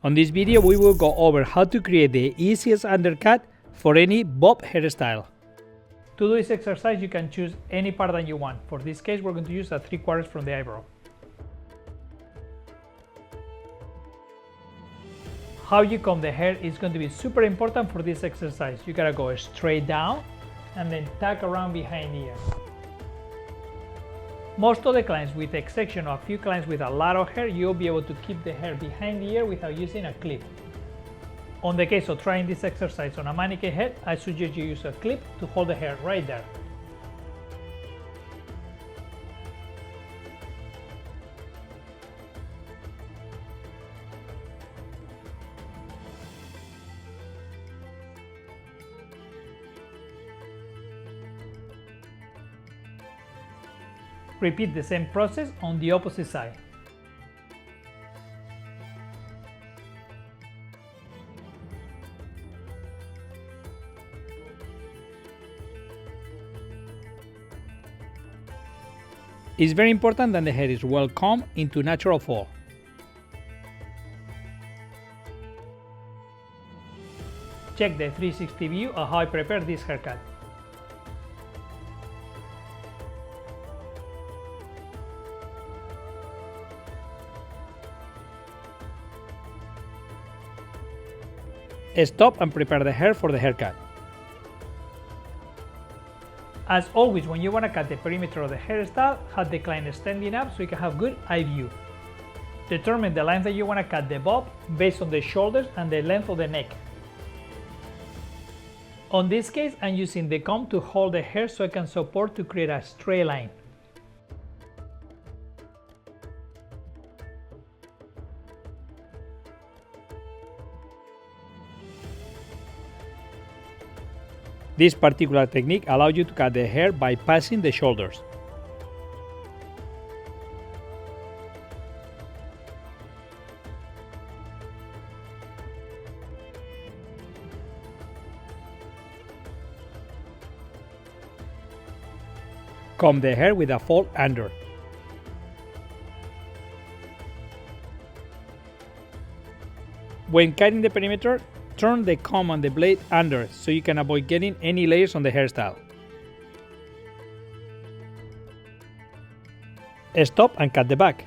On this video, we will go over how to create the easiest undercut for any bob hairstyle. To do this exercise, you can choose any part that you want. For this case, we're going to use a 3/4 from the eyebrow. How you comb the hair is going to be super important for this exercise. You gotta go straight down and then tuck around behind the ear. Most of the clients, with the exception of a few clients with a lot of hair, you'll be able to keep the hair behind the ear without using a clip. On the case of trying this exercise on a mannequin head, I suggest you use a clip to hold the hair right there. Repeat the same process on the opposite side. It's very important that the hair is well combed into natural fall. Check the 360 view of how I prepare this haircut. Stop and prepare the hair for the haircut. As always, when you want to cut the perimeter of the hairstyle, have the client standing up so you can have good eye view. Determine the length that you want to cut the bob based on the shoulders and the length of the neck. On this case, I'm using the comb to hold the hair so I can support to create a straight line. This particular technique allows you to cut the hair by passing the shoulders. Comb the hair with a fold under. When cutting the perimeter, turn the comb and the blade under so you can avoid getting any layers on the hairstyle. Stop and cut the back.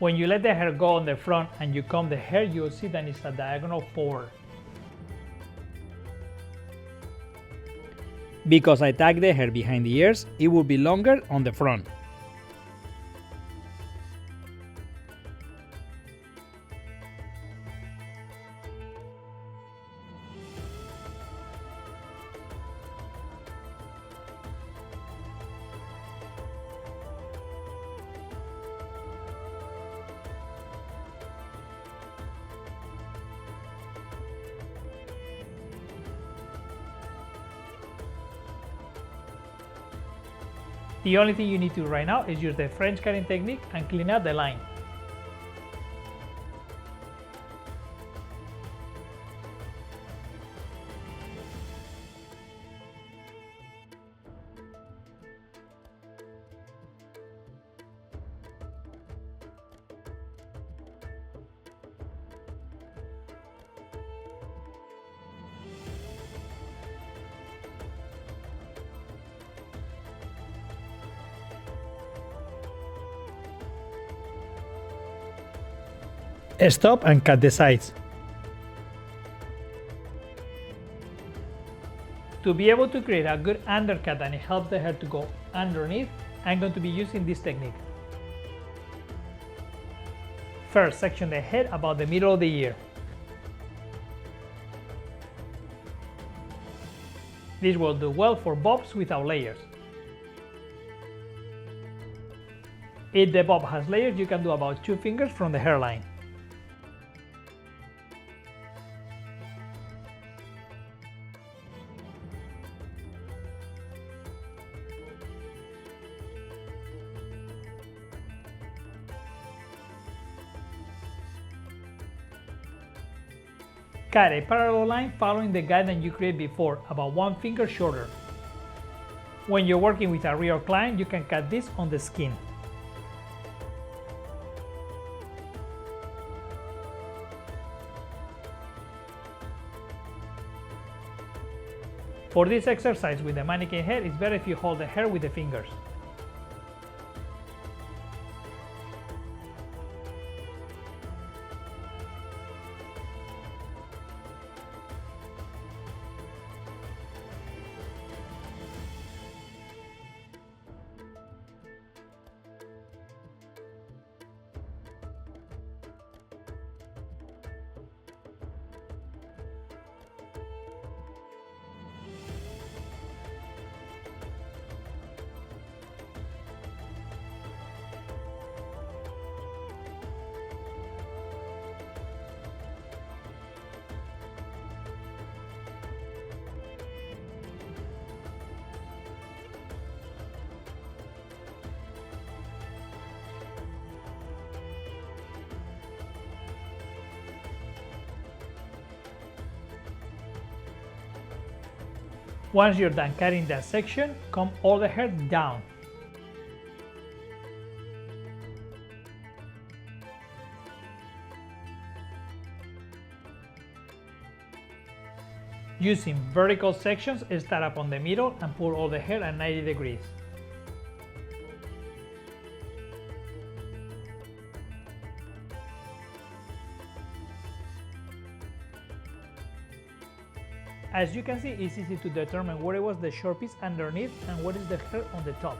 When you let the hair go on the front and you comb the hair, you'll see that it's a diagonal forward. Because I tuck the hair behind the ears, it will be longer on the front. The only thing you need to do right now is use the French cutting technique and clean up the line. Stop and cut the sides. To be able to create a good undercut and it helps the hair to go underneath, I'm going to be using this technique. First, section the head about the middle of the ear. This will do well for bobs without layers. If the bob has layers, you can do about 2 fingers from the hairline. Cut a parallel line following the guideline you created before, about 1 finger shorter. When you're working with a real client, you can cut this on the skin. For this exercise with the mannequin head, it's better if you hold the hair with the fingers. Once you're done cutting that section, comb all the hair down. Using vertical sections, start up on the middle and pull all the hair at 90 degrees. As you can see, it's easy to determine where it was the short piece underneath and what is the hair on the top.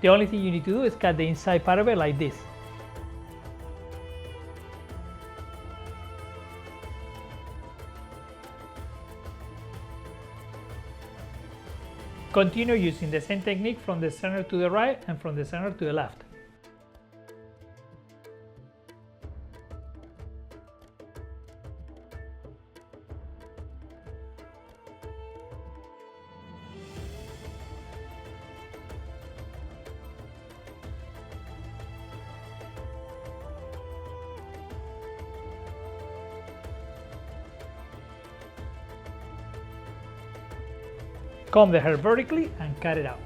The only thing you need to do is cut the inside part of it like this. Continue using the same technique from the center to the right and from the center to the left. Comb the hair vertically and cut it out.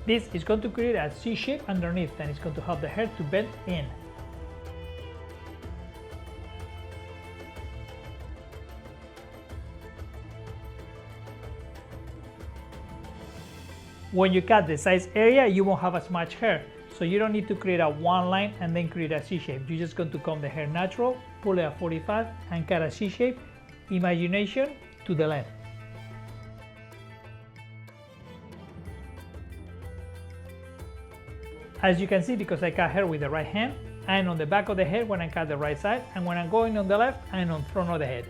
This is going to create a C shape underneath and it's going to help the hair to bend in. When you cut the size area, you won't have as much hair, so you don't need to create a one line and then create a C shape. You're just going to comb the hair natural, pull it at 45 and cut a C shape, imagination to the length. As you can see, because I cut hair with the right hand, I'm on the back of the head when I cut the right side, and when I'm going on the left, I'm on front of the head.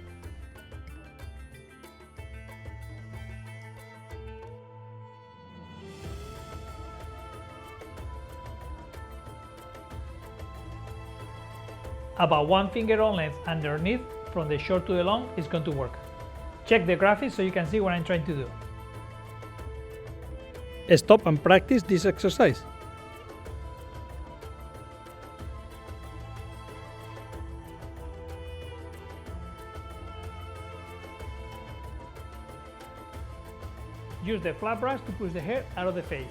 About 1 finger on length underneath from the short to the long is going to work. Check the graphics so you can see what I'm trying to do. Stop and practice this exercise. Use the flat brush to push the hair out of the face.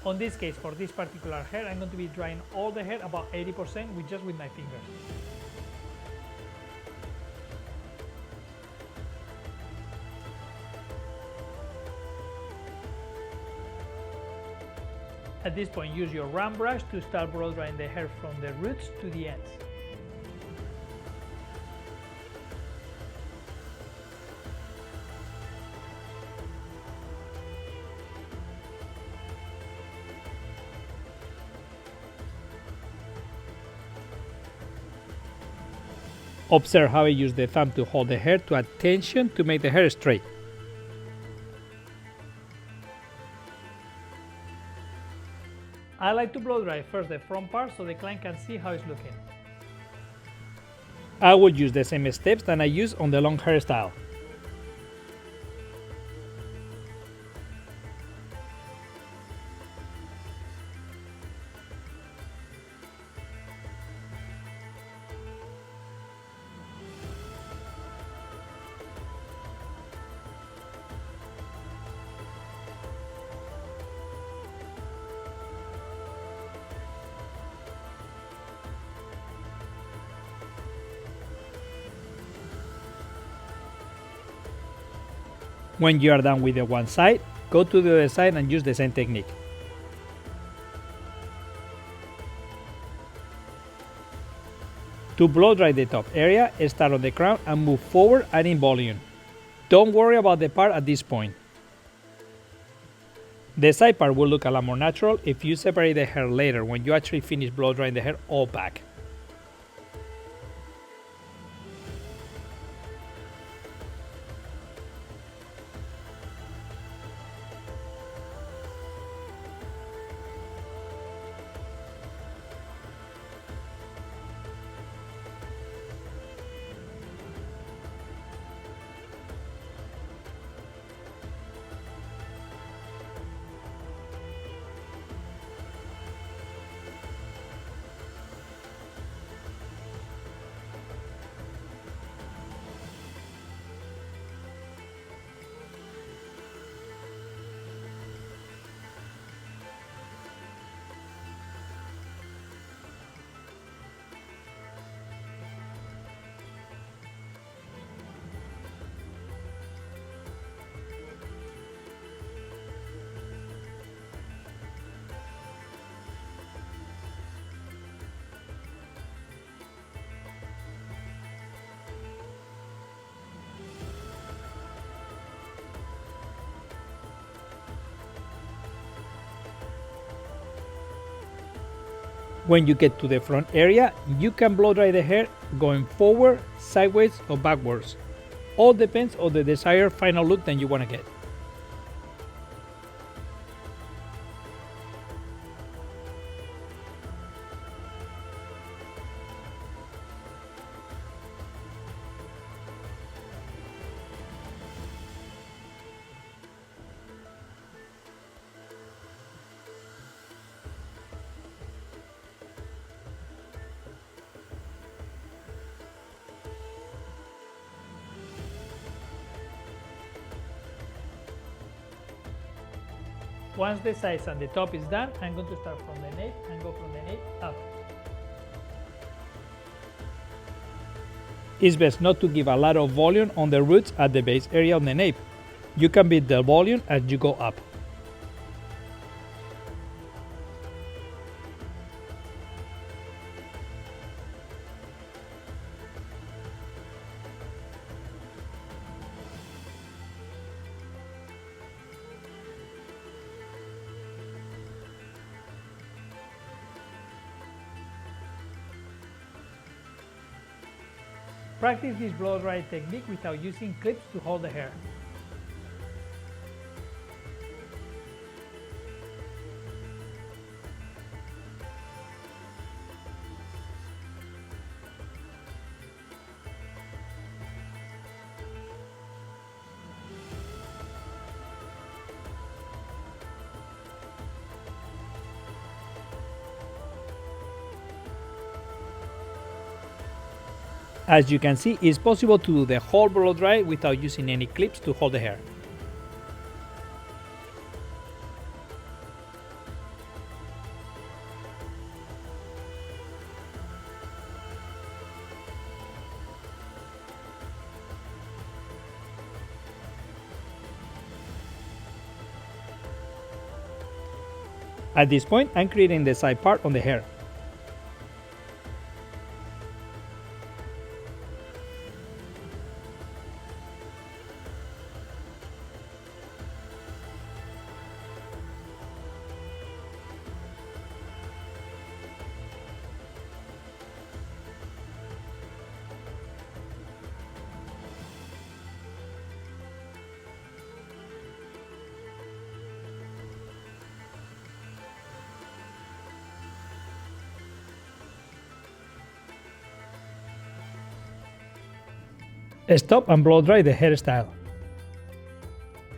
On this case, for this particular hair, I'm going to be drying all the hair about 80% with my fingers. At this point, use your round brush to start blow drying the hair from the roots to the ends. Observe how I use the thumb to hold the hair to attention to make the hair straight. I like to blow dry first the front part so the client can see how it's looking. I will use the same steps that I use on the long hairstyle. When you are done with the one side, go to the other side and use the same technique. To blow dry the top area, start on the crown and move forward, adding volume. Don't worry about the part at this point. The side part will look a lot more natural if you separate the hair later when you actually finish blow drying the hair all back. When you get to the front area, you can blow dry the hair going forward, sideways or backwards. All depends on the desired final look that you want to get. Once the sides and the top is done, I'm going to start from the nape and go from the nape up. It's best not to give a lot of volume on the roots at the base area of the nape. You can build the volume as you go up. Practice this blow dry technique without using clips to hold the hair. As you can see, it's possible to do the whole blow dry without using any clips to hold the hair. At this point, I'm creating the side part on the hair. Stop and blow dry the hairstyle.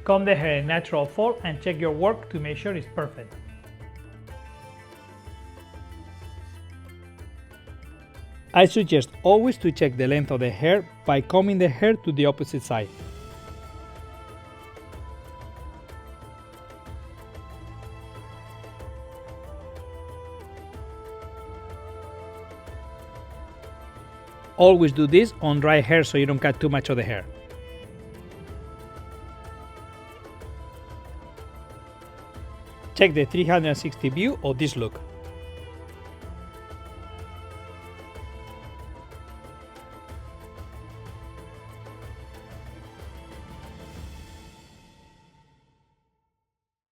Comb the hair in natural fall and check your work to make sure it's perfect. I suggest always to check the length of the hair by combing the hair to the opposite side. Always do this on dry hair so you don't cut too much of the hair. Check the 360 view of this look.